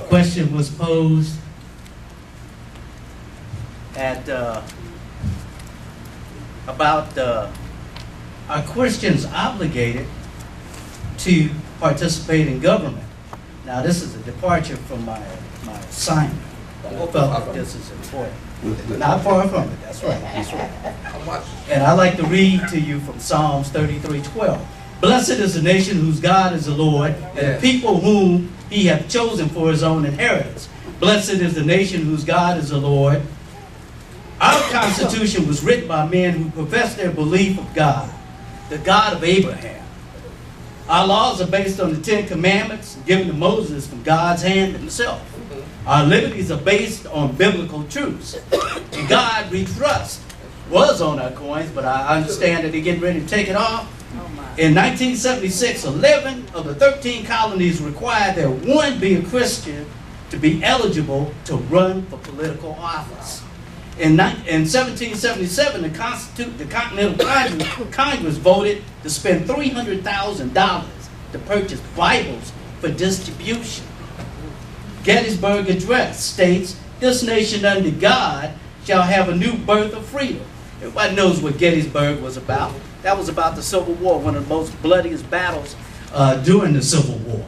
question was posed at about are Christians obligated to participate in government? Now, this is a departure from my assignment, but I felt that this is important. Not far from it. That's right. That's right. And I like to read to you from Psalms 33:12. Blessed is the nation whose God is the Lord, and the people whom he hath chosen for his own inheritance. Blessed is the nation whose God is the Lord. Our Constitution was written by men who profess their belief of God, the God of Abraham. Our laws are based on the Ten Commandments given to Moses from God's hand himself. Our liberties are based on biblical truths. And God, we trust, was on our coins, but I understand that they're getting ready to take it off. In 1976, 11 of the 13 colonies required that one be a Christian to be eligible to run for political office. In 1777, the Continental Congress voted to spend $300,000 to purchase Bibles for distribution. Gettysburg Address states, "This nation under God shall have a new birth of freedom." Everybody knows what Gettysburg was about. That was about the Civil War, one of the most bloodiest battles during the Civil War.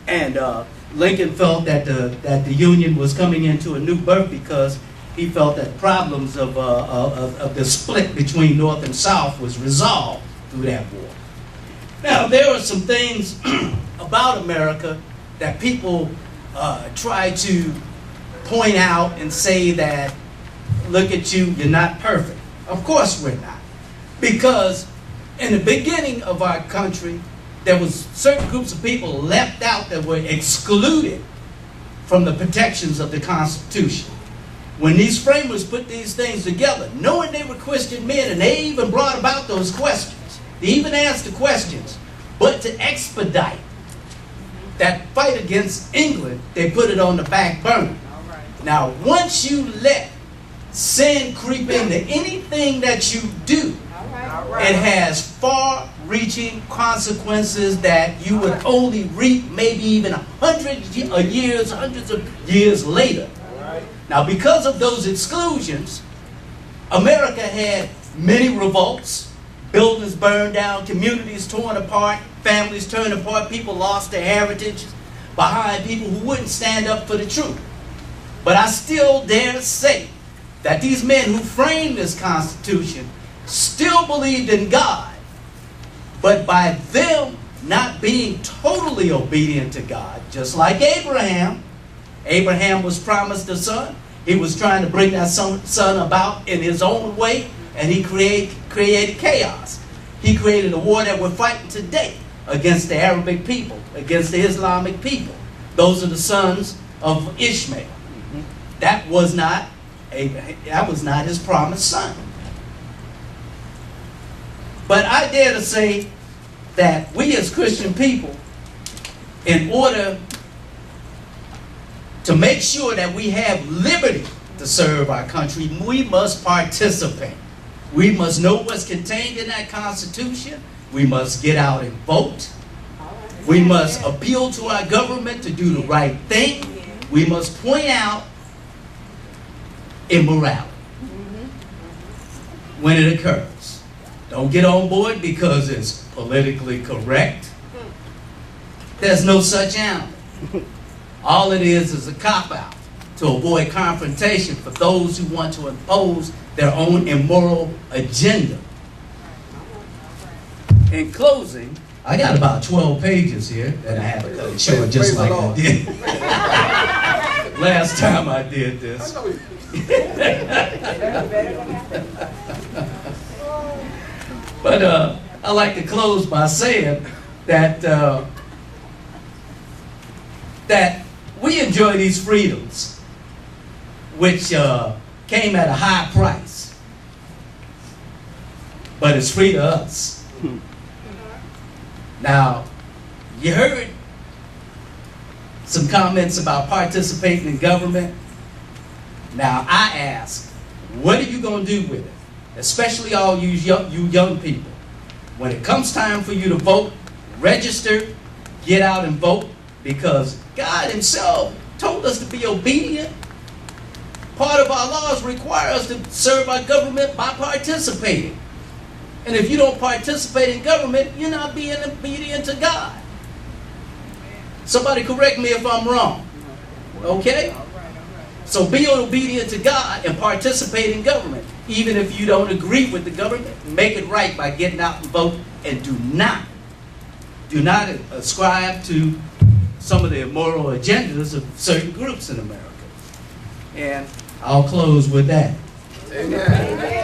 And Lincoln felt that the Union was coming into a new birth because he felt that problems of the split between North and South was resolved through that war. Now, there are some things about America that people try to point out and say that, look at you, you're not perfect. Of course we're not. Because in the beginning of our country, there was certain groups of people left out that were excluded from the protections of the Constitution. When these framers put these things together, knowing they were Christian men, and they even brought about those questions, they even asked the questions, but to expedite that fight against England, they put it on the back burner. Now, once you let sin creep into anything that you do, it has far-reaching consequences that you would only reap maybe even hundreds of years later. Now, because of those exclusions, America had many revolts, buildings burned down, communities torn apart, families torn apart, people lost their heritage behind people who wouldn't stand up for the truth. But I still dare say that these men who framed this Constitution still believed in God, but by them not being totally obedient to God, just like Abraham was promised a son. He was trying to bring that son about in his own way, and he created chaos. He created a war that we're fighting today against the Arabic people, against the Islamic people. Those are the sons of Ishmael. That was not his promised son. But I dare to say that we as Christian people, in order to make sure that we have liberty to serve our country, we must participate. We must know what's contained in that Constitution. We must get out and vote. We must appeal to our government to do the right thing. We must point out immorality when it occurs. Don't get on board because it's politically correct. There's no such animal. All it is a cop-out to avoid confrontation for those who want to impose their own immoral agenda. In closing, I got about 12 pages here that I have to cut it short just like I did last time I did this. But I like to close by saying that that we enjoy these freedoms, which came at a high price, but it's free to us. Now, you heard some comments about participating in government. Now, I ask, what are you going to do with it? Especially all you young people. When it comes time for you to vote, register, get out and vote, because God himself told us to be obedient. Part of our laws require us to serve our government by participating. And if you don't participate in government, you're not being obedient to God. Somebody correct me if I'm wrong. Okay? So be obedient to God and participate in government. Even if you don't agree with the government, make it right by getting out and vote. And do not ascribe to some of the immoral agendas of certain groups in America. And I'll close with that. Amen.